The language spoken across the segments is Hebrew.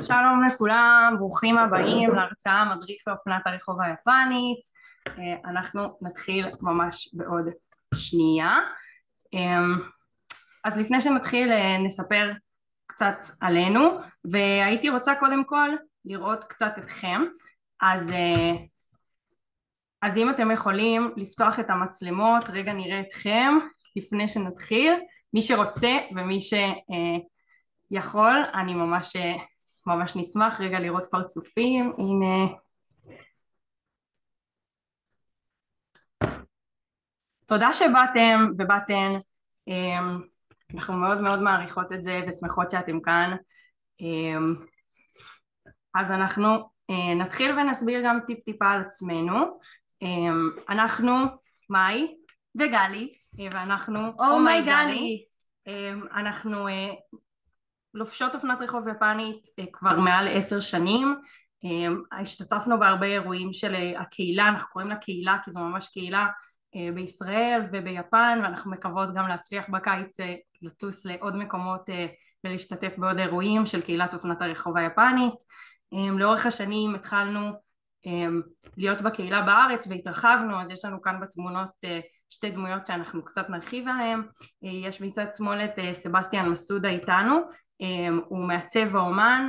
שלום לכולם, ברוכים הבאים להרצאה מדריך לאופנת הרחוב היפנית. אנחנו נתחיל ממש בעוד שנייה. אז לפני שנתחיל נספר קצת עלינו, והייתי רוצה קודם כל לראות קצת אתכם. אז אם אתם יכולים לפתוח את המצלמות, רגע נראה אתכם לפני שנתחיל. מי שרוצה ומי שיכול, אני ממש נשמח רגע לראות פרצופים. הנה, תודה שבאתם ובאתן, אנחנו מאוד מאוד מעריכות את זה ושמחות שאתם כאן. אז אנחנו נתחיל ונסביר גם טיפה על עצמנו. אנחנו מאי וגלי, ואנחנו אומי גלי. אנחנו לובשות אופנת רחוב יפנית כבר מעל 10 שנים. השתתפנו בהרבה אירועים של הקהילה, אנחנו קוראים לה קהילה כי זו ממש קהילה בישראל וביפן, ואנחנו מקוות גם להצליח בקיץ לטוס לעוד מקומות ולהשתתף בעוד אירועים של קהילת אופנת הרחוב היפנית. לאורך השנים התחלנו להיות בקהילה בארץ והתרחבנו, אז יש לנו כאן בתמונות שתי דמויות שאנחנו קצת נרחיב עליהן. יש מצד שמאל את סבסטיאן מסודה איתנו, הוא מעצב ואומן,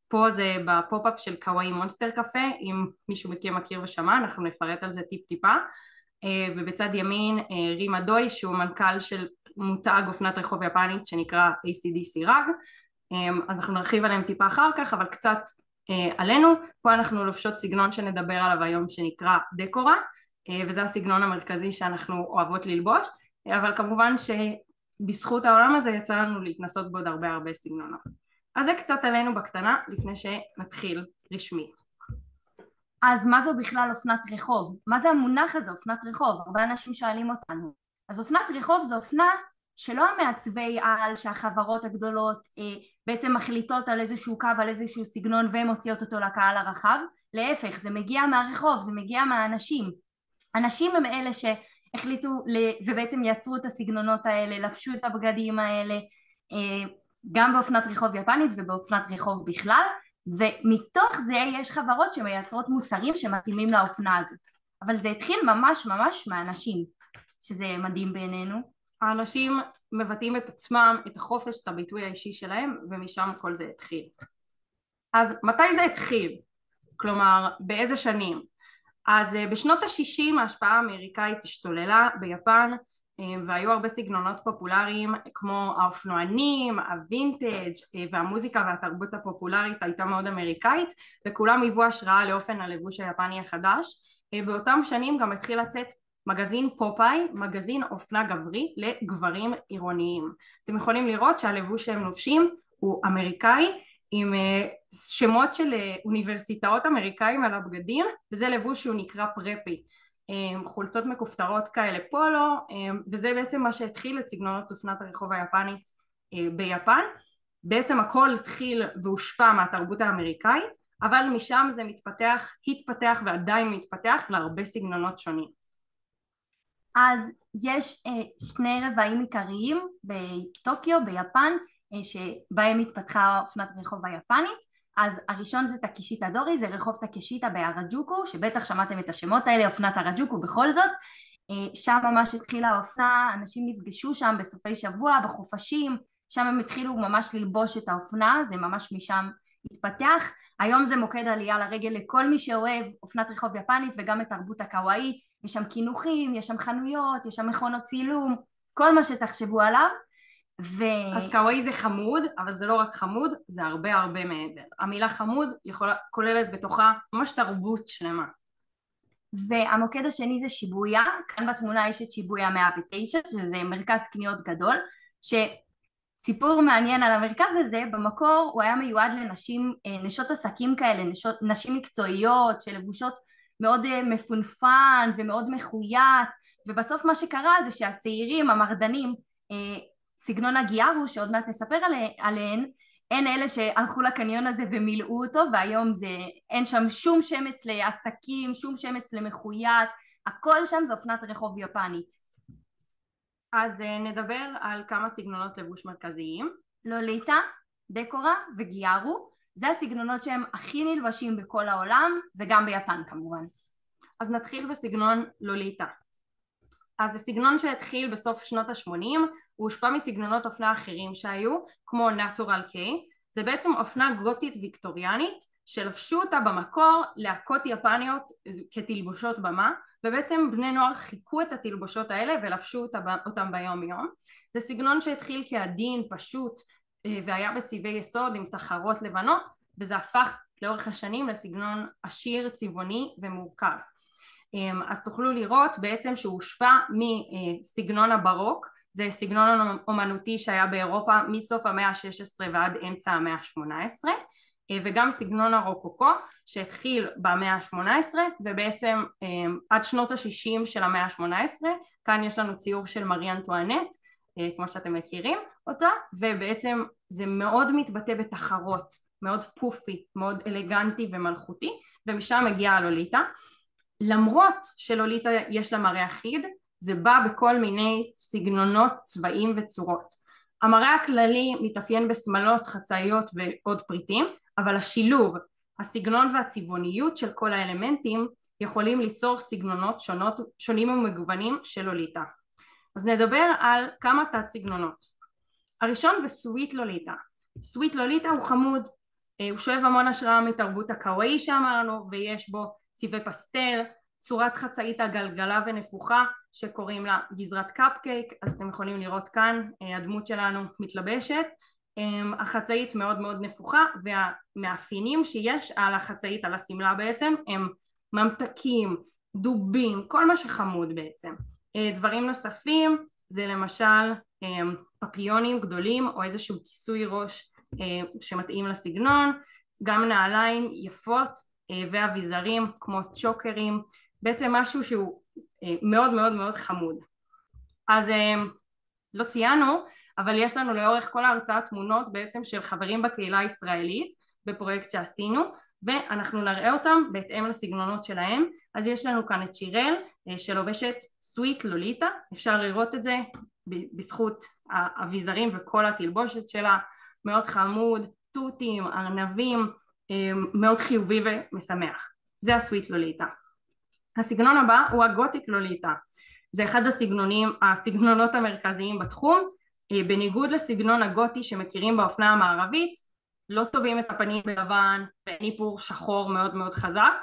פה זה בפופ-אפ של קוואי מונסטר קפה, אם מישהו מכיר ושמע אנחנו נפרט על זה טיפה. ובצד ימין רימה דוי שהוא מנכ"ל של מותג אופנת רחוב יפנית שנקרא ACDC רג. אנחנו נרחיב עליהם טיפה אחר כך, אבל קצת עלינו. פה אנחנו לובשות סגנון שנדבר עליו היום שנקרא דקורה, וזה הסגנון המרכזי שאנחנו אוהבות ללבוש, אבל כמובן שבזכות העולם הזה יצא לנו להתנסות בעוד הרבה סגנונות. אז זה קצת עלינו בקטנה לפני שנתחיל רשמי. אז מה זו בכלל אופנת רחוב? מה זה המונח הזה, אופנת רחוב? הרבה אנשים שואלים אותנו. אז אופנת רחוב זו אופנה שלא המעצבי על שהחברות הגדולות בעצם מחליטות על איזשהו קו, על איזשהו סגנון והם מוציאות אותו לקהל הרחב. להפך, זה מגיע מהרחוב, זה מגיע מהאנשים. אנשים הם אלה שהחליטו ובעצם יצרו את הסגנונות האלה, לבשו את הבגדים האלה, גם באופנת רחוב יפנית ובאופנת רחוב בכלל, ומתוך זה יש חברות שמייצרות מוצרים שמתאימים לאופנה הזאת. אבל זה התחיל ממש מהאנשים, שזה מדהים בעינינו. האנשים מבטאים את עצמם, את החופש, את הביטוי האישי שלהם, ומשם כל זה התחיל. אז מתי זה התחיל? כלומר, באיזה שנים? אז בשנות ה-60 ההשפעה האמריקאית השתוללה ביפן, והיו הרבה סגנונות פופולריים כמו האופנוענים, הווינטג' והמוזיקה והתרבות הפופולרית הייתה מאוד אמריקאית, וכולם היוו השראה לאופן הלבוש היפני החדש. באותם שנים גם התחיל לצאת מגזין פופאי, מגזין אופנה גברי לגברים עירוניים. אתם יכולים לראות שהלבוש שהם לובשים הוא אמריקאי, עם שמות של אוניברסיטאות אמריקאים על הבגדים, וזה לבוש שהוא נקרא פרפי, חולצות מכופתרות כאלה פולו, וזה בעצם מה שהתחיל את סגנונות אופנת הרחוב היפנית ביפן. בעצם הכל התחיל והושפע מהתרבות האמריקאית, אבל משם זה התפתח ועדיין מתפתח להרבה סגנונות שונים. אז יש שני רבעים עיקריים בטוקיו, ביפן, שבהם התפתחה אופנת רחוב היפנית. אז הראשון זה טקישיטה דורי, זה רחוב טקישיטה בהראג'וקו, שבטח שמעתם את השמות האלה, אופנת הראג'וקו בכל זאת. שם ממש התחילה האופנה, אנשים נפגשו שם בסופי שבוע, בחופשים, שם הם התחילו ממש ללבוש את האופנה, זה ממש משם התפתח. היום זה מוקד עלייה לרגל לכל מי שאוהב אופנת רחוב יפנית וגם את תרבות הקוואי. יש שם כינוחים, יש שם חנויות, יש שם מכונות צילום, כל מה שתחשבו עליו. אז קוואי זה חמוד, אבל זה לא רק חמוד, זה הרבה מעבר. המילה חמוד כוללת בתוכה ממש תרבות שלמה. והמוקד השני זה שיבויה, כאן בתמונה יש את שיבויה 109, שזה מרכז קניות גדול, שסיפור מעניין על המרכז הזה, במקור הוא היה מיועד לנשים, נשות עסקים כאלה, נשים מקצועיות שלבושות מאוד מפונפן ומאוד מחויית, ובסוף מה שקרה זה שהצעירים, המרדנים, סגנון הגיארו שעוד מעט נספר עליהן, הן אלה שהלכו לקניון הזה ומילאו אותו, והיום אין שם שום שמץ לעסקים, שום שמץ למחויית, הכל שם זה אופנת רחוב יפנית. אז נדבר על כמה סגנונות לבוש מרכזיים. לוליטה, דקורה וגיארו. זה הסגנונות שהם הכי נלבשים בכל העולם וגם ביפן כמובן. אז נתחיל בסגנון לוליטה. אז זה סגנון שהתחיל בסוף שנות ה-80, הוא הושפע מסגנונות אופנה אחרים שהיו, כמו נטורל קיי. זה בעצם אופנה גותית ויקטוריאנית, שלבשו אותה במקור להקות יפניות כתלבושות במה, ובעצם בני נוער חיכו את התלבושות האלה ולבשו אותם ביום יום. זה סגנון שהתחיל כעדין, פשוט, והיה בצבעי יסוד עם תחרות לבנות, וזה הפך לאורך השנים לסגנון עשיר, צבעוני ומורכב. אז תוכלו לראות בעצם שהוא הושפע מסגנון הברוק, זה סגנון אומנותי שהיה באירופה מסוף המאה ה-16 ועד אמצע המאה ה-18, וגם סגנון הרוקוקו שהתחיל במאה ה-18 ובעצם עד שנות ה-60 של המאה ה-18. כאן יש לנו ציור של מארי אנטואנט, כמו שאתם מכירים אותה, ובעצם זה מאוד מתבטא בתחרות, מאוד פופי, מאוד אלגנטי ומלכותי, ומשם מגיעה הלוליטה. למרות שלוליטה יש לה מראה אחיד, זה בא בכל מיני סגנונות, צבעים וצורות. המראה הכללי מתאפיין בסמלות, חצאיות ועוד פריטים, אבל השילוב, הסגנון והצבעוניות של כל האלמנטים יכולים ליצור סגנונות שונים ומגוונים של לוליטה. אז נדבר על כמה תת סגנונות. הראשון זה סוויט לוליטה. סוויט לוליטה הוא חמוד, הוא שואב המון השראה מתרבות הקוואי שאמרנו, ויש בו צבעי פסטל, צורת חצאית הגלגלה ונפוחה שקוראים לה גזרת קפקייק, אז אתם יכולים לראות כאן הדמות שלנו מתלבשת. החצאית מאוד מאוד נפוחה, והמאפיינים שיש על החצאית, על הסמלה בעצם, הם ממתקים, דובים, כל מה שחמוד בעצם. דברים נוספים זה למשל פפיונים גדולים או איזשהו כיסוי ראש שמתאים לסגנון, גם נעליים יפות ואביזרים כמו צ'וקרים, בעצם משהו שהוא מאוד מאוד מאוד חמוד. אז לא ציינו, אבל יש לנו לאורך כל ההרצאה תמונות בעצם של חברים בקהילה הישראלית בפרויקט שעשינו, ואנחנו נראה אותם בהתאם לסגנונות שלהם. אז יש לנו כאן את שירל שלובשת סוויט לוליטה, אפשר לראות את זה בזכות האביזרים וכל התלבושת שלה, מאוד חמוד, טוטים, ארנבים, מאוד חיובי ומשמח. זה הסוויט לוליטה. הסגנון הבא הוא הגותיק לוליטה, זה אחד הסגנונות המרכזיים בתחום. בניגוד לסגנון הגותי שמכירים באופנה המערבית, לא טובים את הפנים בלבן וניפור שחור מאוד מאוד חזק,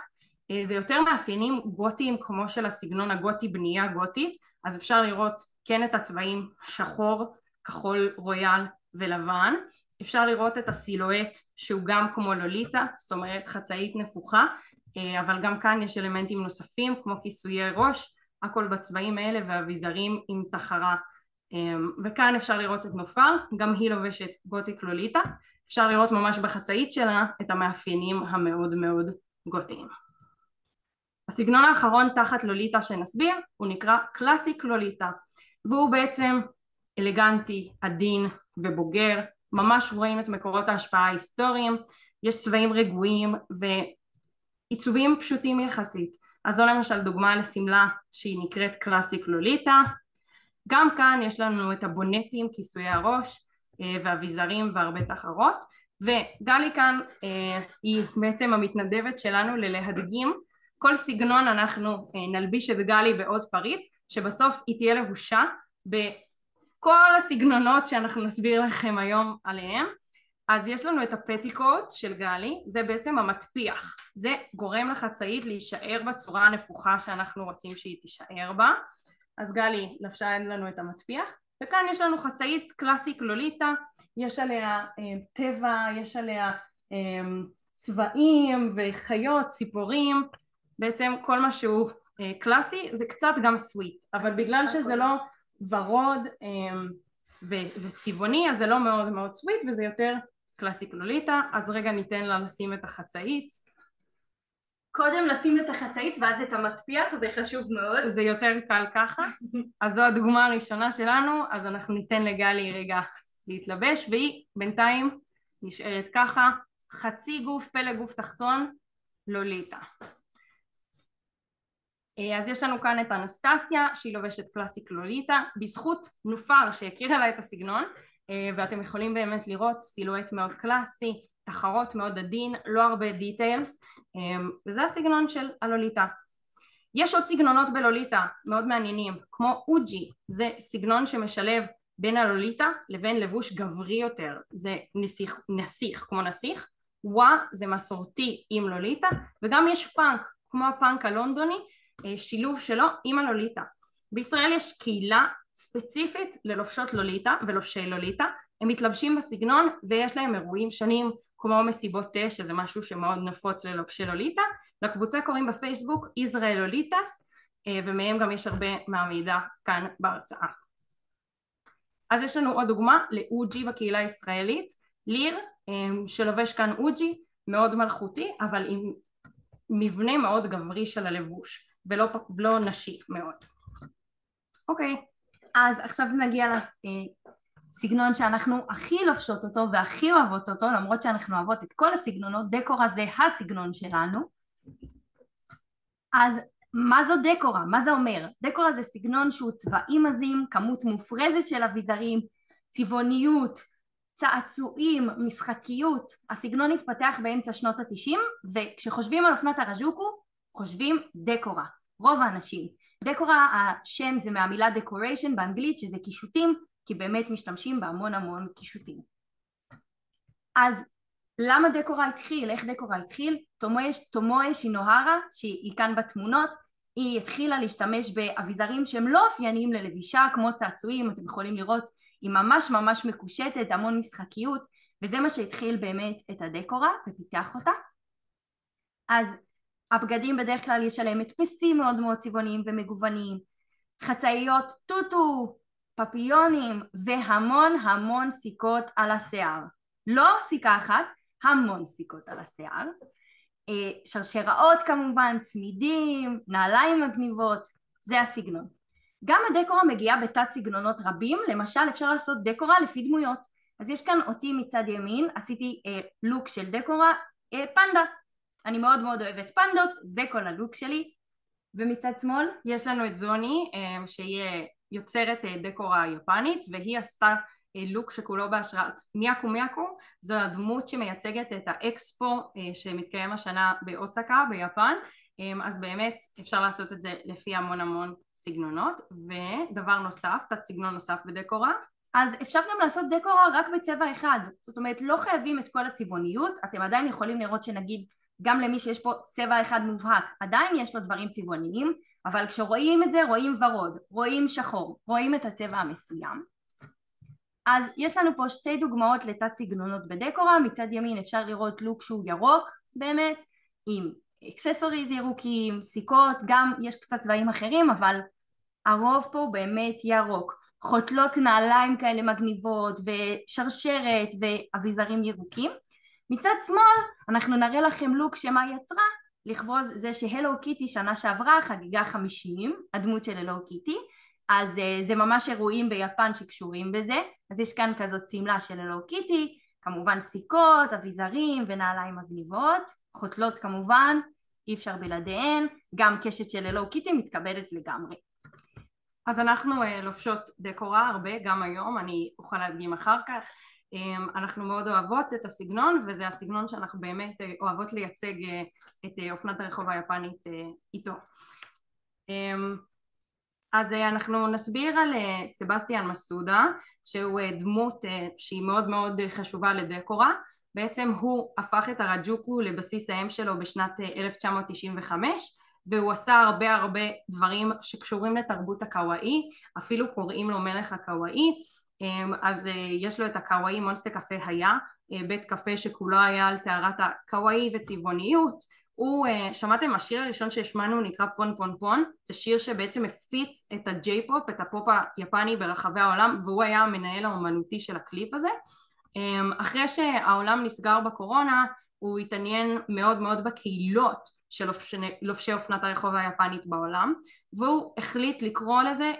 זה יותר מאפיינים גותיים כמו של הסגנון הגותי, בנייה גותית, אז אפשר לראות כן את הצבעים שחור, כחול, רויאל ולבן. אפשר לראות את הסילואט שהוא גם כמו לוליטה, זאת אומרת חצאית נפוחה, אבל גם כאן יש אלמנטים נוספים כמו כיסויי ראש, הכל בצבעים האלה ואביזרים עם תחרה. וכאן אפשר לראות את נופר, גם היא לובשת גותיק לוליטה, אפשר לראות ממש בחצאית שלה את המאפיינים המאוד מאוד גותיים. הסגנון האחרון תחת לוליטה שנסביר הוא נקרא קלאסיק לוליטה, והוא בעצם אלגנטי, עדין ובוגר, ממש רואים את מקורות ההשפעה ההיסטוריים, יש צבעים רגועים ועיצובים פשוטים יחסית. אז זו למשל דוגמה לסמלה שהיא נקראת קלאסיק לוליטה. גם כאן יש לנו את הבונטים, כיסויי הראש ואביזרים והרבה תחרות, וגלי כאן היא בעצם המתנדבת שלנו ללהדגים כל סגנון. אנחנו נלביש את גלי בעוד פריט שבסוף היא תהיה לבושה בכל הסגנונות שאנחנו נסביר לכם היום עליהם. אז יש לנו את הפטיקוט של גלי, זה בעצם המטפיח, זה גורם לחצאית להישאר בצורה הנפוחה שאנחנו רוצים שהיא תישאר בה. אז גלי לבשה לנו את המטפיח, וכאן יש לנו חצאית קלאסיק לוליטה, יש עליה טבע, יש עליה צבעים וחיות, ציפורים, בעצם כל מה שהוא קלאסי, זה קצת גם סוויט, אבל בגלל שזה לא ורוד וצבעוני, אז זה לא מאוד מאוד סוויט וזה יותר קלאסיק לוליטה. אז רגע ניתן לה לשים את החצאית. קודם לשים את החצאית ואז את המטפיח, זה חשוב מאוד. זה יותר קל ככה. אז זו הדוגמה הראשונה שלנו, אז אנחנו ניתן לגלי רגע להתלבש, והיא בינתיים נשארת ככה, חצי גוף, פלא גוף תחתון, לוליטה. אז יש לנו כאן את אנסטסיה שהיא לובשת קלאסיק לוליטה, בזכות נופר שהכירה לה את הסגנון, ואתם יכולים באמת לראות סילואט מאוד קלאסי, תחרות מאוד עדין, לא הרבה דיטיילס, וזה הסגנון של הלוליטה. יש עוד סגנונות בלוליטה מאוד מעניינים, כמו אוג'י, זה סגנון שמשלב בין הלוליטה לבין לבוש גברי יותר, זה נסיך כמו נסיך, וואה זה מסורתי עם לוליטה, וגם יש פאנק כמו הפאנק הלונדוני, שילוב שלו עם הלוליטה. בישראל יש קהילה ספציפית ללובשות לוליטה ולובשי לוליטה, הם מתלבשים בסגנון ויש להם אירועים שונים כמו מסיבות תה, שזה משהו שמאוד נפוץ ללובשי לוליטה. לקבוצה קוראים בפייסבוק ישראל לוליטס, ומהם גם יש הרבה מהמידע כאן בהרצאה. אז יש לנו עוד דוגמה לאוג'י בקהילה הישראלית, ליר שלובש כאן אוג'י, מאוד מלכותי אבל עם מבנה מאוד גברי של הלבוש ולא נשי מאוד. אוקיי, אז עכשיו נגיע לסגנון שאנחנו הכי לובשות אותו והכי אוהבות אותו, למרות שאנחנו אוהבות את כל הסגנונות, דקורה זה הסגנון שלנו. אז מה זו דקורה? מה זה אומר? דקורה זה סגנון שהוא צבעים עזים, כמות מופרזת של אביזרים, צבעוניות, צעצועים, משחקיות. הסגנון התפתח באמצע שנות ה-90, וכשחושבים על אופנת הרג'וקו חושבים דקורה, רוב האנשים. דקורה, השם זה מהמילה decoration באנגלית, שזה קישוטים, כי באמת משתמשים בהמון המון קישוטים. אז למה דקורה התחיל? איך דקורה התחיל? תומואה שינוהרה, שהיא כאן בתמונות, היא התחילה להשתמש באביזרים שהם לא אופייניים ללבישה, כמו צעצועים, אתם יכולים לראות, היא ממש ממש מקושטת, המון משחקיות, וזה מה שהתחיל באמת את הדקורה ופיתח אותה. אז הבגדים בדרך כלל יש עליהם הדפסים מאוד מאוד צבעוניים ומגוונים, חצאיות טוטו, פפיונים והמון המון סיכות על השיער. לא סיכה אחת, המון סיכות על השיער. שרשראות כמובן, צמידים, נעליים מגניבות, זה הסגנון. גם הדקורה מגיעה בתת סגנונות רבים, למשל אפשר לעשות דקורה לפי דמויות. אז יש כאן אותי מצד ימין, עשיתי לוק של דקורה, פנדה. אני מאוד מאוד אוהבת פנדות, זה כל הלוק שלי. ומצד שמאל יש לנו את זוני, שהיא יוצרת דקורה יפנית, והיא עשתה לוק שכולו בהשראת מיאקו מיאקו. זו הדמות שמייצגת את האקספו שמתקיים השנה באוסקה ביפן, אז באמת אפשר לעשות את זה לפי המון המון סגנונות. ודבר נוסף, תת סגנון נוסף בדקורה, אז אפשר גם לעשות דקורה רק בצבע אחד, זאת אומרת לא חייבים את כל הצבעוניות, אתם עדיין יכולים לראות שנגיד גם למי שיש פה צבע אחד מובהק עדיין יש לו דברים צבעוניים, אבל כשרואים את זה רואים ורוד, רואים שחור, רואים את הצבע המסוים. אז יש לנו פה שתי דוגמאות לתת סגנונות בדקורה. מצד ימין אפשר לראות לוק שהוא ירוק באמת, עם אקססוריז ירוקים, סיכות, גם יש קצת צבעים אחרים אבל הרוב פה באמת ירוק, חוטלות נעליים כאלה מגניבות ושרשרת ואביזרים ירוקים. מצד שמאל אנחנו נראה לכם לוק שמה יצרה לכבוד זה שהלו קיטי שנה שעברה חגיגה 50, הדמות של הלו קיטי, אז זה ממש אירועים ביפן שקשורים בזה. אז יש כאן כזאת סמלה של הלו קיטי, כמובן סיכות, אביזרים ונעליים מגניבות, חוטלות כמובן, אי אפשר בלעדיהן, גם קשת של הלו קיטי מתקבלת לגמרי. אז אנחנו לובשות דקורה הרבה, גם היום, אני אוכל להדגים אחר כך. אנחנו מאוד אוהבות את הסגנון, וזה הסגנון שאנחנו באמת אוהבות לייצג את אופנת הרחוב היפנית איתו. אז אנחנו נסביר על סבסטיאן מסודה, שהוא דמות שהיא מאוד מאוד חשובה לדקורה. בעצם הוא הפך את הרג'וקו לבסיס האם שלו בשנת 1995, והוא עשה הרבה דברים שקשורים לתרבות הקוואי, אפילו קוראים לו מלך הקוואי. אז יש לו את הקוואי מונסטה קפה היה, בית קפה שכולו היה על טהרת הקוואי וצבעוניות. שמעתם, השיר הראשון שהשמענו נקרא פון פון פון, זה שיר שבעצם הפיץ את הג'יי פופ, את הפופ היפני ברחבי העולם, והוא היה המנהל האומנותי של הקליפ הזה. אחרי שהעולם נסגר בקורונה הוא התעניין מאוד מאוד בקהילות של לובשי אופנת הרחוב היפנית בעולם, והוא החליט לקרוא לזה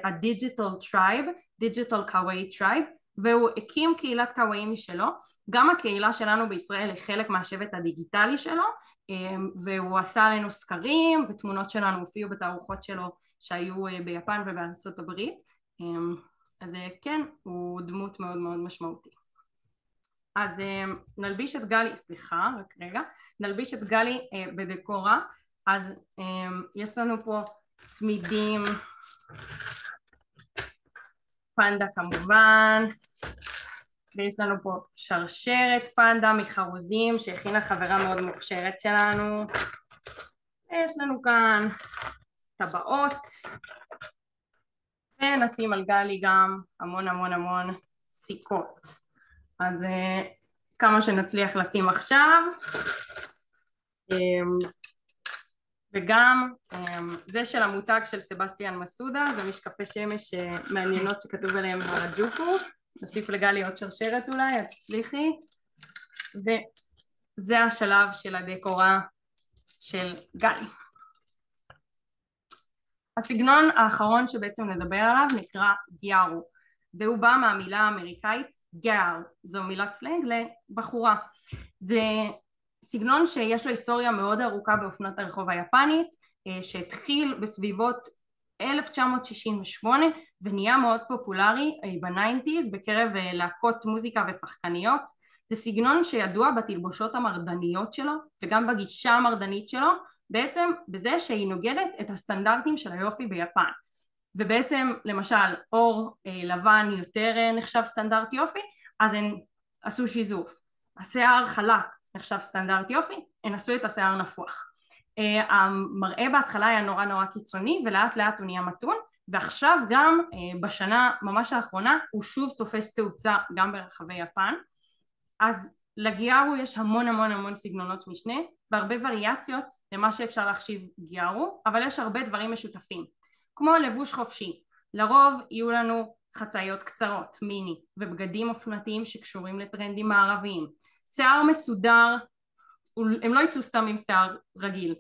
ה-Digital Tribe, Digital Kawaii Tribe, והוא הקים קהילת קוואי משלו. גם הקהילה שלנו בישראל היא חלק מהשבט הדיגיטלי שלו, והוא עשה עלינו סקרים ותמונות שלנו הופיעו בתערוכות שלו שהיו ביפן ובארצות הברית. אז כן, הוא דמות מאוד מאוד משמעותי. אז נלביש את גלי, סליחה, רק רגע, נלביש את גלי בדקורה. אז יש לנו פה צמידים, פנדה כמובן, ויש לנו פה שרשרת פנדה מחרוזים שהכינה חברה מאוד מוכשרת שלנו. יש לנו כאן טבעות, ונשים על גלי גם המון המון המון סיכות. אז כמה שנצליח לשים עכשיו. וגם זה של המותג של סבסטיאן מסודה, זה משקפי שמש מעניינות שכתוב עליהם הרג'וקו. נוסיף לגלי עוד שרשרת אולי, את תצליחי. וזה השלב של הדקורה של גלי. הסגנון האחרון שבעצם נדבר עליו נקרא גיארו, והוא בא מהמילה האמריקאית גאל, זו מילת סלנג לבחורה. זה סגנון שיש לו היסטוריה מאוד ארוכה באופנת הרחוב היפנית, שהתחיל בסביבות 1968 ונהיה מאוד פופולרי ב-90s בקרב להקות מוזיקה ושחקניות. זה סגנון שידוע בתלבושות המרדניות שלו וגם בגישה המרדנית שלו, בעצם בזה שהיא נוגדת את הסטנדרטים של היופי ביפן. ובעצם למשל אור לבן יותר נחשב סטנדרט יופי, אז הן עשו שיזוף. השיער חלק נחשב סטנדרט יופי, הן עשו את השיער נפוח. המראה בהתחלה היה נורא נורא קיצוני ולאט לאט הוא נהיה מתון, ועכשיו גם בשנה ממש האחרונה הוא שוב תופס תאוצה גם ברחבי יפן. אז לגיארו יש המון המון המון סגנונות משנה והרבה וריאציות למה שאפשר להחשיב גיארו, אבל יש הרבה דברים משותפים כמו לבוש חופשי. לרוב יהיו לנו חצאיות קצרות, מיני, ובגדים אופנתיים שקשורים לטרנדים מערביים. שיער מסודר, הם לא יצאו סתם עם שיער רגיל,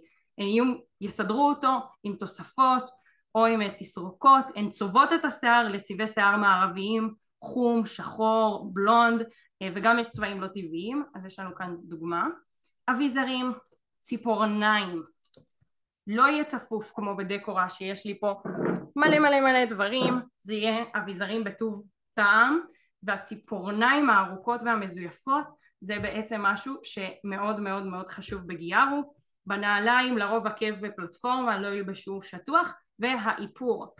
יסדרו אותו עם תוספות או עם תסרוקות, הן צובעות את השיער לצבעי שיער מערביים, חום, שחור, בלונד, וגם יש צבעים לא טבעיים. אז יש לנו כאן דוגמה. אביזרים, ציפורניים, לא יהיה צפוף כמו בדקורה שיש לי פה מלא מלא מלא דברים, זה יהיה אביזרים בטוב טעם, והציפורניים הארוכות והמזויפות זה בעצם משהו שמאוד מאוד מאוד חשוב בגיארו. בנעליים לרוב עקב בפלטפורמה, לא ילבשו שטוח, והאיפור,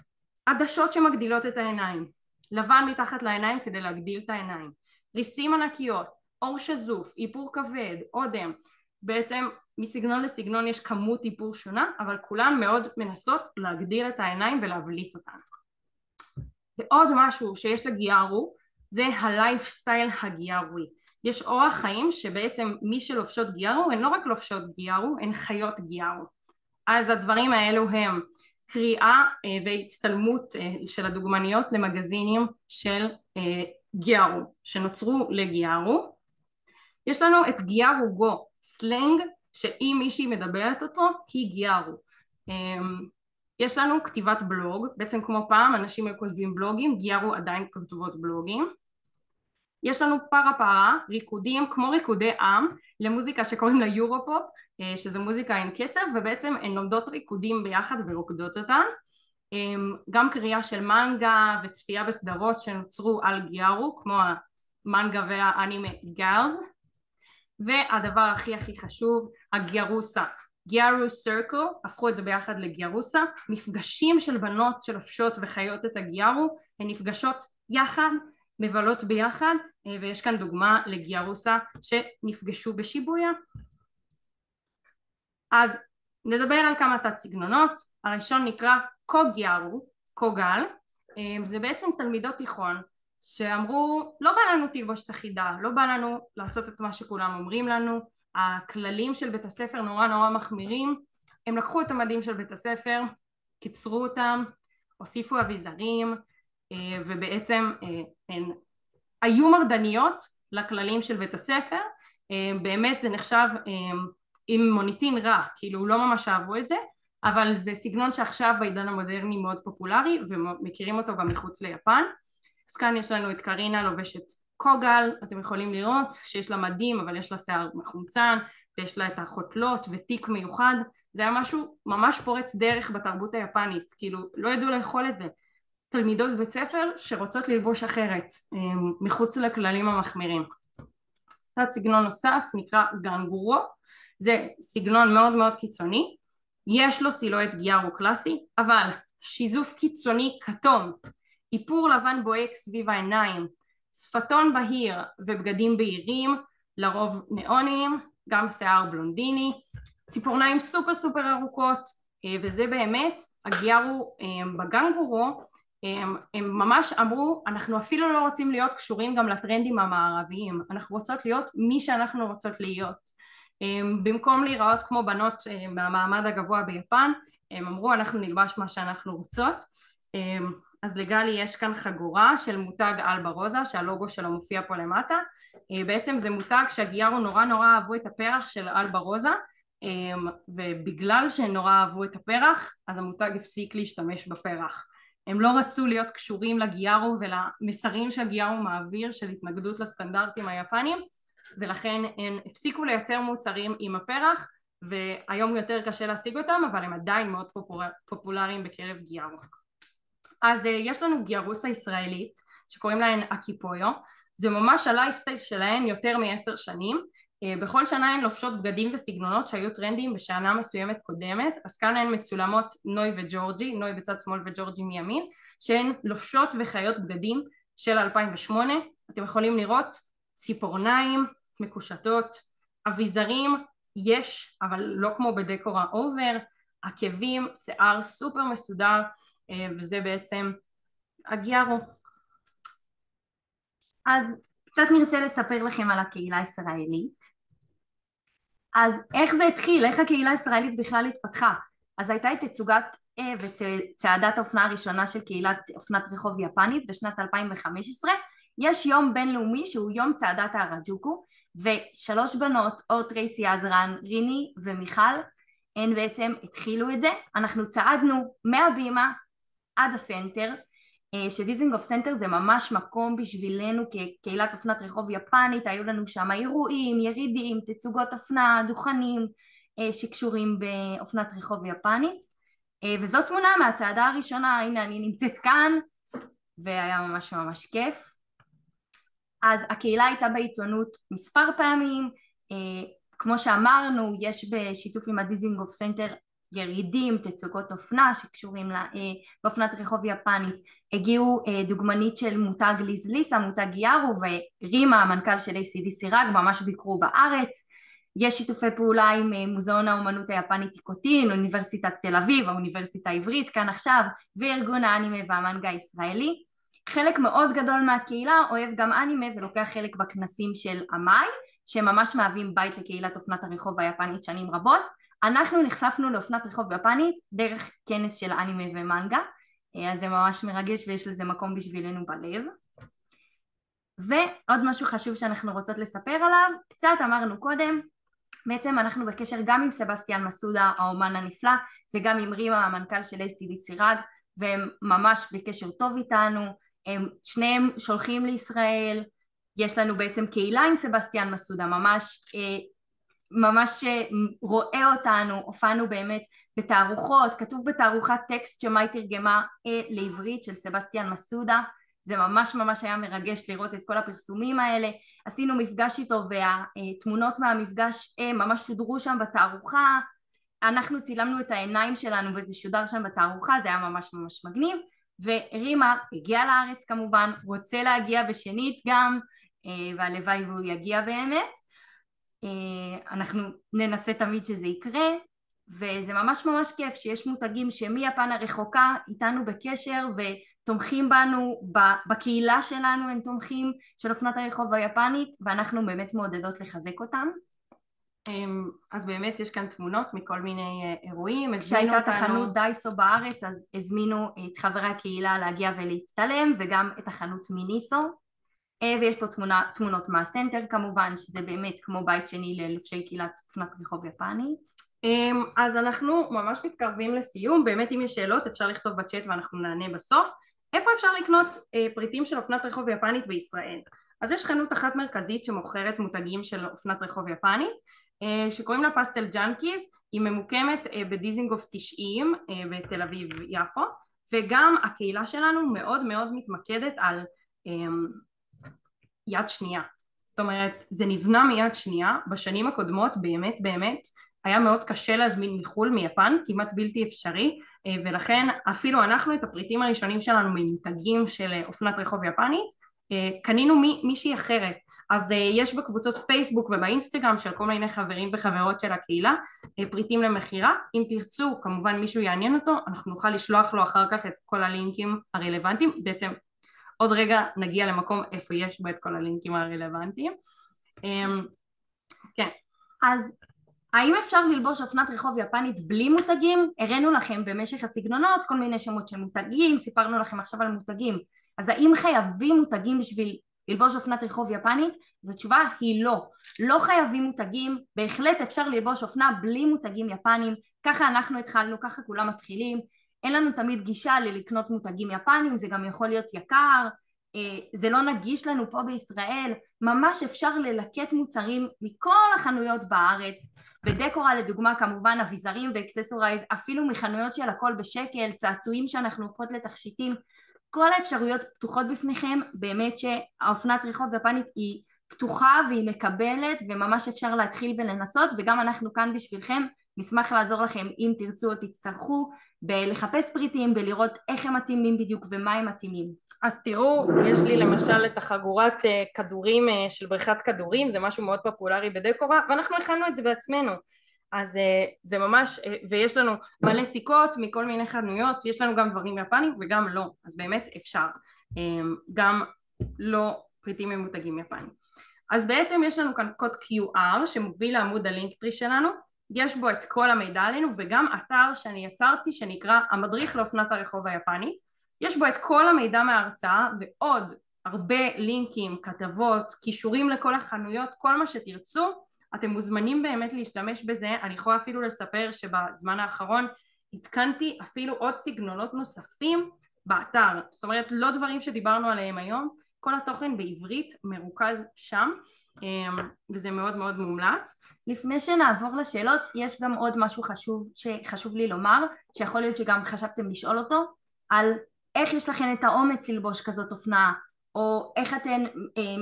עדשות שמגדילות את העיניים, לבן מתחת לעיניים כדי להגדיל את העיניים, ריסים ענקיות, אור שזוף, איפור כבד, אודם. בעצם מסגנון לסגנון יש כמות איפור שונה, אבל כולן מאוד מנסות להגדיל את העיניים ולהבליט אותן. ועוד משהו שיש לגיארו זה הלייפסטייל הגיארוי. יש אורח חיים שבעצם מי שלובשות גיארו הן לא רק לובשות גיארו, הן חיות גיארו. אז הדברים האלו הם קריאה והצטלמות של הדוגמניות למגזינים של גיארו שנוצרו לגיארו. יש לנו את גיארו גו, סלנג שאם מישהי מדברת אותו היא גיארו. יש לנו כתיבת בלוג, בעצם כמו פעם אנשים כותבים בלוגים, גיארו עדיין כתובות בלוגים. יש לנו פרה פרה, ריקודים כמו ריקודי עם למוזיקה שקוראים לה יורופופ, שזו מוזיקה עם קצב, ובעצם הן לומדות ריקודים ביחד ורוקדות אותן. גם קריאה של מנגה וצפייה בסדרות שנוצרו על גיארו כמו המנגה והאנימה גארז. והדבר הכי הכי חשוב, הגיארוסה, גיארו סרקל, הפכו את זה ביחד לגיארוסה, מפגשים של בנות שלובשות וחיות את הגיארו, הן נפגשות יחד, מבלות ביחד, ויש כאן דוגמה לגיארוסה שנפגשו בשיבויה. אז נדבר על כמה תת סגנונות. הראשון נקרא קוגיארו, קוגל, זה בעצם תלמידות תיכון שאמרו לא בא לנו תלבושת אחידה, לא בא לנו לעשות את מה שכולם אומרים לנו, הכללים של בית הספר נורא נורא מחמירים, הם לקחו את המדים של בית הספר, קיצרו אותם, הוסיפו אביזרים, ובעצם הן היו מרדניות לכללים של בית הספר. באמת זה נחשב עם מוניטין רע, כאילו לא ממש אהבו את זה, אבל זה סגנון שעכשיו בעידן המודרני מאוד פופולרי ומכירים אותו גם מחוץ ליפן. אז כאן יש לנו את קרינה לובשת קוגל, אתם יכולים לראות שיש לה מדים אבל יש לה שיער מחומצן ויש לה את החותלות ותיק מיוחד. זה היה משהו ממש פורץ דרך בתרבות היפנית, כאילו לא ידעו לאכול את זה. תלמידות בית ספר שרוצות ללבוש אחרת, מחוץ לכללים המחמירים. תת סגנון נוסף נקרא גנגורו, זה סגנון מאוד מאוד קיצוני, יש לו סילואט גיארו קלאסי, אבל שיזוף קיצוני כתום, איפור לבן בוהק סביב העיניים, שפתון בהיר ובגדים בהירים, לרוב ניאוניים, גם שיער בלונדיני, ציפורניים סופר סופר ארוכות, וזה באמת הגיארו בגנגורו. הם ממש אמרו, אנחנו אפילו לא רוצים להיות קשורים גם לטרנדים המערביים, אנחנו רוצות להיות מי שאנחנו רוצות להיות. במקום להיראות כמו בנות מהמעמד הגבוה ביפן, הם אמרו אנחנו נלבש מה שאנחנו רוצות. אז לגלי יש כאן חגורה של מותג אלבה רוזה שהלוגו שלו מופיע פה למטה, בעצם זה מותג שהגיארו נורא אהבו את הפרח של אלבה רוזה, ובגלל שנורא אהבו את הפרח אז המותג הפסיק להשתמש בפרח. הם לא רצו להיות קשורים לגיארו ולמסרים שהגיארו מעביר של התנגדות לסטנדרטים היפנים, ולכן הם הפסיקו לייצר מוצרים עם הפרח, והיום יותר קשה להשיג אותם, אבל הם עדיין מאוד פופולריים בקרב גיארו. אז יש לנו גיארוסה ישראלית שקוראים להן אקיפויו, זה ממש הלייפסטייל שלהן יותר מ10 שנים, בכל שנה הן לובשות בגדים וסגנונות שהיו טרנדיים בשנה מסוימת קודמת, אז כאן הן מצולמות נוי וג'ורג'י, נוי בצד שמאל וג'ורג'י מימין, שהן לובשות וחיות בגדים של 2008, אתם יכולים לראות ציפורניים מקושטות, אביזרים יש אבל לא כמו בדקור האובר, עקבים, שיער סופר מסודר, וזה בעצם הגיארו. אז קצת נרצה לספר לכם על הקהילה הישראלית. אז איך זה התחיל? איך הקהילה הישראלית בכלל התפתחה? אז הייתה תצוגת וצעדת האופנה הראשונה של קהילת אופנת רחוב יפנית בשנת 2015. יש יום בינלאומי שהוא יום צעדת ההראג'וקו, ושלוש בנות, אור טרייסי עזרן, ריני ומיכל, הן בעצם התחילו את זה. אנחנו צעדנו מהבימה עד הסנטר, שדיזינגוף סנטר זה ממש מקום בשבילנו כקהילת אופנת רחוב יפנית, היו לנו שם אירועים, ירידים, תצוגות אופנה, דוכנים שקשורים באופנת רחוב יפנית, וזאת תמונה מהצעדה הראשונה, הנה אני נמצאת כאן, והיה ממש ממש כיף. אז הקהילה הייתה בעיתונות מספר פעמים, כמו שאמרנו יש בשיתוף עם הדיזינגוף סנטר ירידים, תצוגות אופנה שקשורים באופנת רחוב יפנית, הגיעו דוגמנית של מותג ליזליסה, מותג גיארו, ורימה המנכ"ל של ACDC רג ממש ביקרו בארץ. יש שיתופי פעולה עם מוזיאון האומנות היפנית טיקוטין, אוניברסיטת תל אביב, האוניברסיטה העברית כאן עכשיו, וארגון האנימה והמנגה הישראלי. חלק מאוד גדול מהקהילה אוהב גם אנימה ולוקח חלק בכנסים של המאי, שממש מהווים בית לקהילת אופנת הרחוב היפנית שנים רבות. אנחנו נחשפנו לאופנת רחוב יפנית דרך כנס של אנימה ומנגה, אז זה ממש מרגש ויש לזה מקום בשבילנו בלב. ועוד משהו חשוב שאנחנו רוצות לספר עליו, קצת אמרנו קודם, בעצם אנחנו בקשר גם עם סבסטיאן מסודה האומן הנפלא, וגם עם רימה המנכ"ל של ACDC רג, והם ממש בקשר טוב איתנו, הם שניהם שולחים לישראל, יש לנו בעצם קהילה עם סבסטיאן מסודה, ממש רואה אותנו, הופענו באמת בתערוכות, כתוב בתערוכת טקסט שמאי תרגמה לעברית של סבסטיאן מסודה, זה ממש ממש היה מרגש לראות את כל הפרסומים האלה, עשינו מפגש איתו והתמונות מהמפגש ממש שודרו שם בתערוכה, אנחנו צילמנו את העיניים שלנו וזה שודר שם בתערוכה, זה היה ממש ממש מגניב, ורימה הגיע לארץ כמובן, רוצה להגיע בשנית גם, והלוואי והוא יגיע באמת, אנחנו ננסה תמיד שזה יקרה, וזה ממש ממש כיף שיש מותגים שמיפן הרחוקה איתנו בקשר ותומכים בנו, בקהילה שלנו הם תומכים של אופנת הרחוב היפנית, ואנחנו באמת מעודדות לחזק אותם. אז באמת יש כאן תמונות מכל מיני אירועים. כשהייתה תחנות דייסו בארץ אז הזמינו את חברי הקהילה להגיע ולהצטלם, וגם את החנות מיניסו, ויש פה תמונות מהסנטר כמובן, שזה באמת כמו בית שני ללובשי קהילת אופנת רחוב יפנית. אז אנחנו ממש מתקרבים לסיום, באמת אם יש שאלות אפשר לכתוב בצ'אט ואנחנו נענה בסוף. איפה אפשר לקנות פריטים של אופנת רחוב יפנית בישראל? אז יש חנות אחת מרכזית שמוכרת מותגים של אופנת רחוב יפנית, שקוראים לה פסטל ג'אנקיז, היא ממוקמת בדיזינגוף 90 בתל אביב יפו, וגם הקהילה שלנו מאוד מאוד מתמקדת על יד שנייה. זאת אומרת, זה נבנה מיד שנייה. בשנים הקודמות באמת היה מאוד קשה להזמין מחול, מיפן, כמעט בלתי אפשרי, ולכן אפילו אנחנו את הפריטים הראשונים שלנו ממותגים של אופנת רחוב יפנית, קנינו מישהי אחרת. אז יש בקבוצות פייסבוק ובאינסטגרם של כל מיני חברים וחברות של הקהילה פריטים למחירה. אם תרצו, כמובן מישהו יעניין אותו, אנחנו נוכל לשלוח לו אחר כך את כל הלינקים הרלוונטיים. בעצם עוד רגע נגיע למקום איפה יש בו את כל הלינקים הרלוונטיים. כן. אז האם אפשר ללבוש אופנת רחוב יפנית בלי מותגים? הראינו לכם במשך הסגנונות כל מיני שמות של מותגים, סיפרנו לכם עכשיו על מותגים. אז האם חייבים מותגים בשביל ללבוש אופנת רחוב יפנית? אז התשובה היא לא. לא חייבים מותגים, בהחלט אפשר ללבוש אופנה בלי מותגים יפנים. ככה אנחנו התחלנו, ככה כולם מתחילים. אין לנו תמיד גישה ללקנות מותגים יפנים, זה גם יכול להיות יקר, זה לא נגיש לנו פה בישראל. ממש אפשר ללקט מוצרים מכל החנויות בארץ, בדקורה לדוגמה כמובן אביזרים ואקססורייז, אפילו מחנויות של הכל בשקל, צעצועים שאנחנו הופכות לתכשיטים, כל האפשרויות פתוחות בפניכם. באמת שהאופנת רחוב יפנית היא פתוחה והיא מקבלת, וממש אפשר להתחיל ולנסות, וגם אנחנו כאן בשבילכם, נשמח לעזור לכם אם תרצו או תצטרכו בלחפש פריטים, בלראות איך הם מתאימים בדיוק ומה הם מתאימים. אז תראו, יש לי למשל את החגורת כדורים של בריכת כדורים, זה משהו מאוד פופולרי בדקורה, ואנחנו הכנו את זה בעצמנו. אז זה ממש, ויש לנו מלא סיכות מכל מיני חנויות, יש לנו גם דברים יפנים וגם לא, אז באמת אפשר, גם לא פריטים ממותגים יפנים. אז בעצם יש לנו כאן קוד QR שמוביל לעמוד הלינקטרי שלנו, יש בו את כל המידע עלינו, וגם אתר שאני יצרתי שנקרא המדריך לאופנת הרחוב היפנית, יש בו את כל המידע מההרצאה ועוד הרבה לינקים, כתבות, קישורים לכל החנויות, כל מה שתרצו. אתם מוזמנים באמת להשתמש בזה. אני יכולה אפילו לספר שבזמן האחרון התקנתי אפילו עוד סגנונות נוספים באתר, זאת אומרת לא דברים שדיברנו עליהם היום, כל התוכן בעברית מרוכז שם, וזה מאוד מאוד מומלץ. לפני שנעבור לשאלות, יש גם עוד משהו שחשוב לי לומר, שיכול להיות שגם חשבתם לשאול אותו, על איך יש לכם את האומץ ללבוש כזאת אופנה, או איך אתן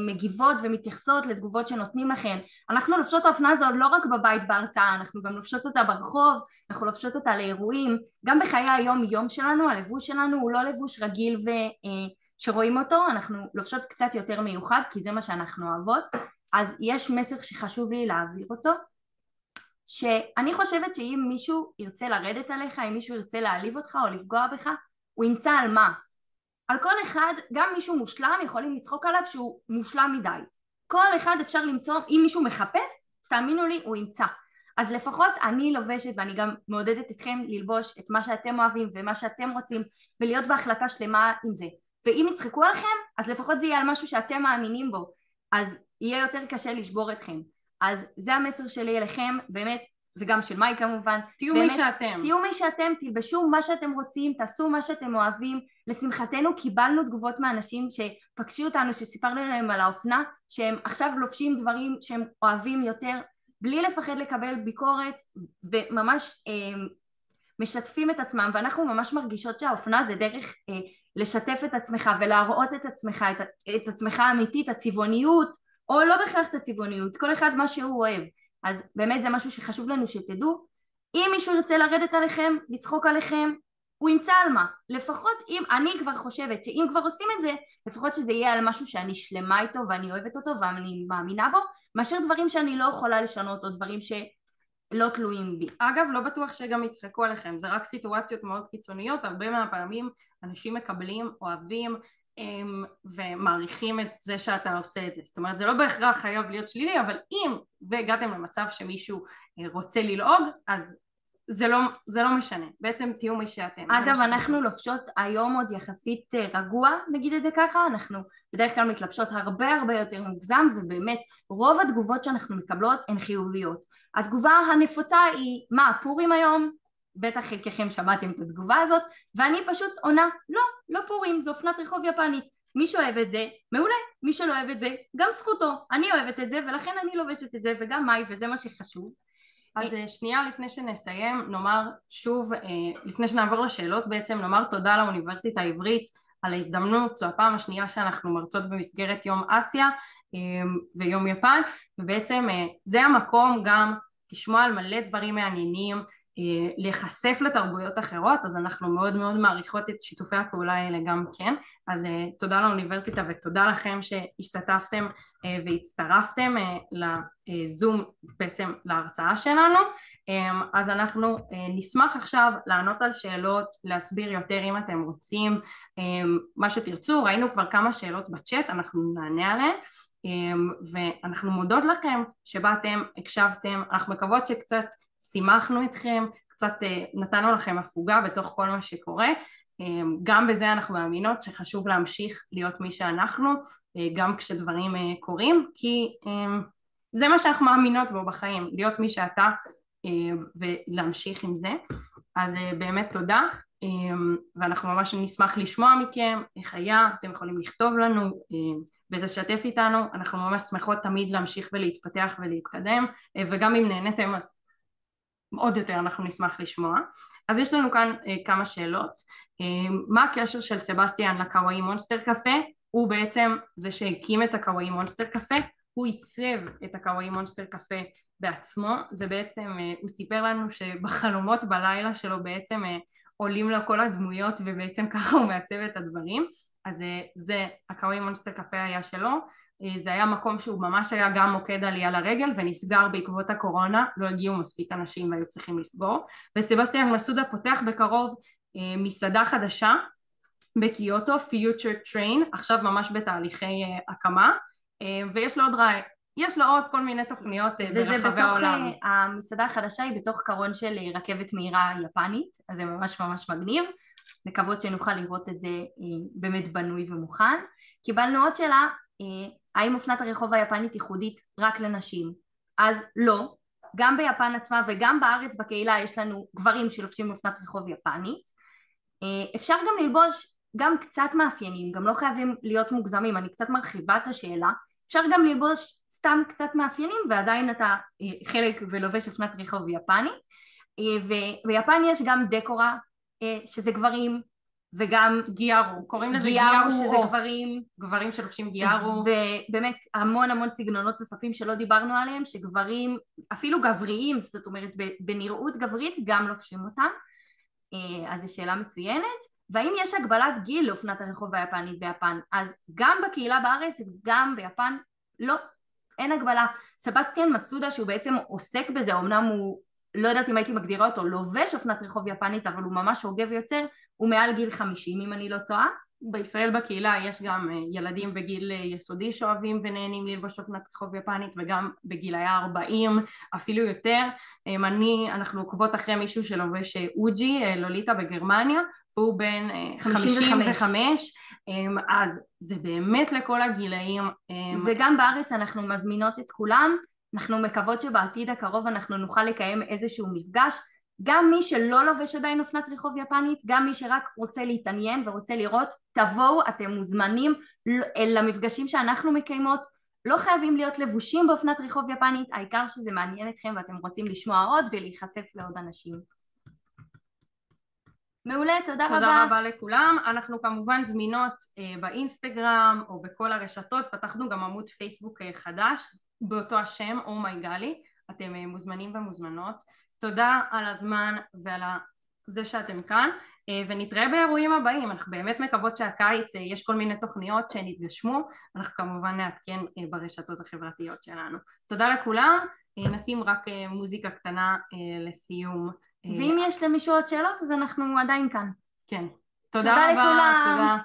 מגיבות ומתייחסות לתגובות שנותנים לכם. אנחנו לובשות את האופנה הזאת לא רק בבית בהרצאה, אנחנו גם לובשות אותה ברחוב, אנחנו לובשות אותה לאירועים, גם בחיי היום יום שלנו, הלבוש שלנו הוא לא לבוש רגיל שרואים אותו, אנחנו לובשות קצת יותר מיוחד, כי זה מה שאנחנו אוהבות. אז יש מסר שחשוב לי להעביר אותו, שאני חושבת שאם מישהו ירצה לרדת עליך, אם מישהו ירצה להעליב אותך או לפגוע בך, הוא ימצא על מה. על כל אחד, גם מישהו מושלם יכולים לצחוק עליו שהוא מושלם מדי. כל אחד אפשר למצוא, אם מישהו מחפש, תאמינו לי, הוא ימצא. אז לפחות אני לובשת, ואני גם מעודדת אתכם ללבוש את מה שאתם אוהבים ומה שאתם רוצים, ולהיות בהחלטה שלמה עם זה. ואם יצחקו עליכם, אז לפחות זה יהיה על משהו שאתם מאמינים בו, אז יהיה יותר קשה לשבור אתכם. אז זה המסר שלי אליכם, באמת, וגם של מאי כמובן. תהיו מי שאתם. תהיו מי שאתם, תלבשו מה שאתם רוצים, תעשו מה שאתם אוהבים. לשמחתנו קיבלנו תגובות מאנשים שפגשו אותנו, שסיפרנו להם על האופנה, שהם עכשיו לובשים דברים שהם אוהבים יותר, בלי לפחד לקבל ביקורת, וממש משתפים את עצמם, ואנחנו ממש מרגישות שהאופנה זה דרך לשתף את עצמך ולהראות את עצמך, את עצמך האמיתית, הצבעוניות, או לא בכך את הצבעוניות, כל אחד מה שהוא אוהב. אז באמת זה משהו שחשוב לנו שתדעו. אם מישהו ירצה לרדת עליכם, לצחוק עליכם, הוא ימצא על מה. לפחות אם אני כבר חושבת שאם כבר עושים את זה, לפחות שזה יהיה על משהו שאני שלמה איתו ואני אוהבת אותו ואני מאמינה בו, מאשר דברים שאני לא יכולה לשנות או דברים שלא תלויים בי. אגב, לא בטוח שגם יצחקו עליכם, זה רק סיטואציות מאוד קיצוניות. הרבה מהפעמים אנשים מקבלים, אוהבים ומעריכים את זה שאתה עושה את זה. זאת אומרת, זה לא בהכרח חייב להיות שלילי, אבל אם והגעתם למצב שמישהו רוצה ללעוג, אז זה לא משנה. בעצם תהיו מי שאתם. אגב, אנחנו לובשות היום עוד יחסית רגוע, נגיד את זה ככה, אנחנו בדרך כלל מתלבשות הרבה יותר מוגזם, ובאמת רוב התגובות שאנחנו מקבלות הן חיוביות. התגובה הנפוצה היא, מה, פורים היום? בטח חלקכם שמעתם את התגובה הזאת, ואני פשוט עונה, לא פורים, זו אופנת רחוב יפנית. מי שאוהב את זה, מעולה, מי שלא אוהב את זה, גם זכותו. אני אוהבת את זה, ולכן אני לובשת את זה, וגם מאי, וזה מה שחשוב. אז שנייה לפני שנסיים, נאמר שוב, לפני שנעבור לשאלות, בעצם נאמר תודה לאוניברסיטה העברית על ההזדמנות. זו הפעם השנייה שאנחנו מרצות במסגרת יום אסיה ויום יפן, ובעצם זה המקום גם לשמוע על מלא דברים מעניינים, להיחשף לתרבויות אחרות, אז אנחנו מאוד מאוד מעריכות את שיתופי הפעולה האלה גם כן. אז תודה לאוניברסיטה ותודה לכם שהשתתפתם והצטרפתם לזום בעצם להרצאה שלנו. אז אנחנו נשמח עכשיו לענות על שאלות, להסביר יותר אם אתם רוצים, מה שתרצו. ראינו כבר כמה שאלות בצ'אט, אנחנו נענה עליהן, ואנחנו מודות לכם שבאתם, הקשבתם. אנחנו מקוות שקצת שימחנו אתכם, קצת נתנו לכם הפוגה בתוך כל מה שקורה. גם בזה אנחנו מאמינות שחשוב להמשיך להיות מי שאנחנו, גם כשדברים קורים, כי זה מה שאנחנו מאמינות בו בחיים, להיות מי שאתה ולהמשיך עם זה. אז באמת תודה, ואנחנו ממש נשמח לשמוע מכם איך היה. אתם יכולים לכתוב לנו ולשתף איתנו, אנחנו ממש שמחות תמיד להמשיך ולהתפתח ולהתקדם, וגם אם נהניתם אז עוד יותר אנחנו נשמח לשמוע. אז יש לנו כאן כמה שאלות. מה הקשר של סבסטיאן לקוואי מונסטר קפה? הוא בעצם זה שהקים את הקוואי מונסטר קפה, הוא עיצב את הקוואי מונסטר קפה בעצמו. זה בעצם, הוא סיפר לנו שבחלומות בלילה שלו בעצם עולים לו כל הדמויות, ובעצם ככה הוא מעצב את הדברים. אז זה, הקוואי מונסטר קפה היה שלו. זה היה מקום שהוא ממש היה גם מוקד עלייה לרגל, ונסגר בעקבות הקורונה, לא הגיעו מספיק אנשים והיו צריכים לסגור. וסבסטיאן מסודה פותח בקרוב מסעדה חדשה בקיוטו, Future Train, עכשיו ממש בתהליכי הקמה, ויש לו עוד יש לו עוד כל מיני תוכניות ברחבי העולם. המסעדה החדשה היא בתוך קרון של רכבת מהירה יפנית, אז זה ממש ממש מגניב. מקוות שנוכל לראות את זה באמת בנוי ומוכן. קיבלנו עוד שאלה, האם אופנת הרחוב היפנית ייחודית רק לנשים? אז לא, גם ביפן עצמה וגם בארץ בקהילה יש לנו גברים שלובשים אופנת רחוב יפנית. אפשר גם ללבוש גם קצת מאפיינים, גם לא חייבים להיות מוגזמים, אני קצת מרחיבה את השאלה. אפשר גם ללבוש סתם קצת מאפיינים ועדיין אתה חלק ולובש אופנת רחוב יפנית. וביפן יש גם דקורה שזה גברים, וגם גיארו, קוראים לזה גיארו שזה גברים שלובשים גיארו, ובאמת המון המון סגנונות נוספים שלא דיברנו עליהם, שגברים אפילו גבריים, זאת אומרת בנראות גברית גם לובשים אותם. אז זו שאלה מצוינת. והאם יש הגבלת גיל לאופנת הרחוב היפנית ביפן? אז גם בקהילה בארץ וגם ביפן לא, אין הגבלה. סבסטיאן מסודה שהוא בעצם עוסק בזה, אמנם הוא, לא יודעת אם הייתי מגדירה אותו לובש אופנת רחוב יפנית, אבל הוא ממש הוגה ויוצר, הוא מעל גיל 50 אם אני לא טועה. בישראל בקהילה יש גם ילדים בגיל יסודי שאוהבים ונהנים ללבוש אופנת רחוב יפנית, וגם בגילי 40 אפילו יותר. אנחנו עוקבות אחרי מישהו שלובש אוג'י, לוליטה בגרמניה, והוא בן 55, אז זה באמת לכל הגילאים. וגם בארץ אנחנו מזמינות את כולם, אנחנו מקוות שבעתיד הקרוב אנחנו נוכל לקיים איזשהו מפגש, גם מי שלא לובש עדיין אופנת רחוב יפנית, גם מי שרק רוצה להתעניין ורוצה לראות, תבואו, אתם מוזמנים למפגשים שאנחנו מקיימות, לא חייבים להיות לבושים באופנת רחוב יפנית, העיקר שזה מעניין אתכם ואתם רוצים לשמוע עוד ולהיחשף לעוד אנשים. מעולה, תודה רבה. תודה רבה לכולם. אנחנו כמובן זמינות באינסטגרם או בכל הרשתות, פתחנו גם עמוד פייסבוק חדש באותו השם, אומייגלי, אתם מוזמנים ומוזמנות. תודה על הזמן ועל זה שאתם כאן, ונתראה באירועים הבאים. אנחנו באמת מקוות שהקיץ יש כל מיני תוכניות שנתגשמו, אנחנו כמובן נעדכן ברשתות החברתיות שלנו. תודה לכולם, נשים רק מוזיקה קטנה לסיום. ואם יש למישהו עוד שאלות אז אנחנו עדיין כאן. כן, תודה רבה. לכולם.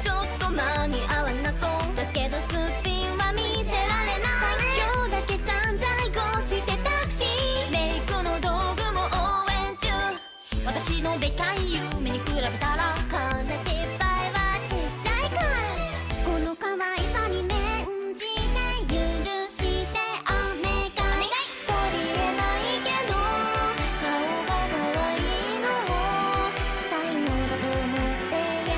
ちょっと間に合わなそうだけどすっぴんは見せられないのでかい夢に比べたらこんな失敗はちっちゃいからこの可愛さに免じて許してお願い取り柄ないけど顔が可愛いのも才能だと思って優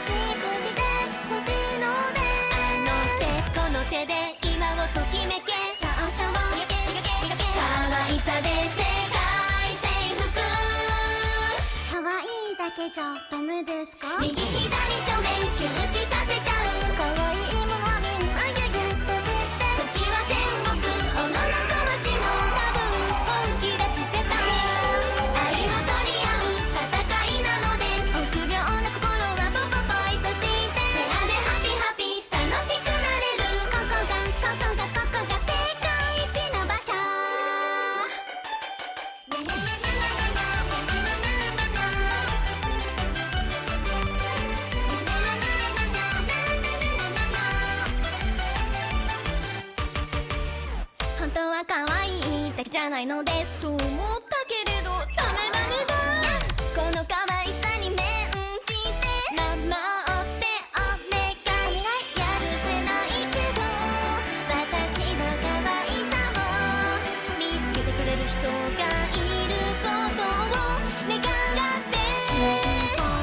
しくしてほしいのであの手この手で今をときめけ少々磨け磨け磨け可愛さで世界征服可愛いだけじゃダメですか右左正面休止させちゃう可愛いものはみんなギュギュッとして時は戦国小野小町も多分本気出してた愛を取り合う戦いなのです臆病な心はポポポイとしてシェアでハピハピ楽しくなれるここがここがここが世界一の場所本当は可愛いだけじゃないのですと思ったけれどダメダメだこの可愛さに免じて守ってお願いやるせないけど私の可愛さを見つけてくれる人がいることを願って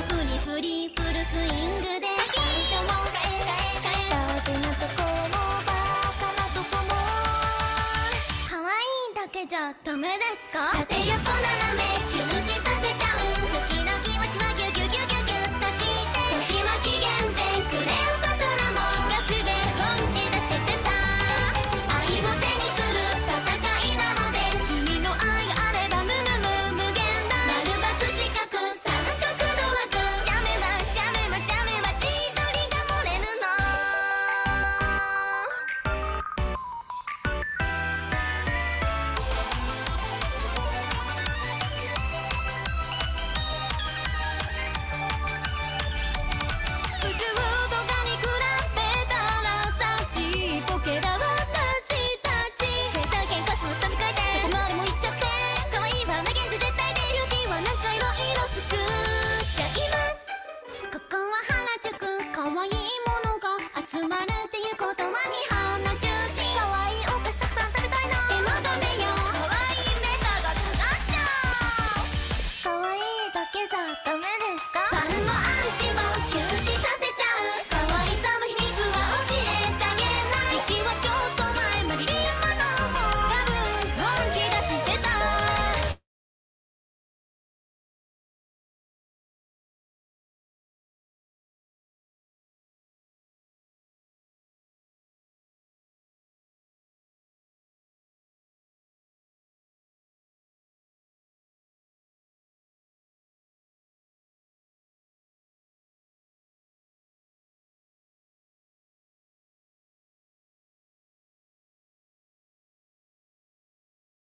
フリフリフルスイングでテンションを使え使え大事なとこもバカなとこも可愛いだけじゃダメですか縦横斜め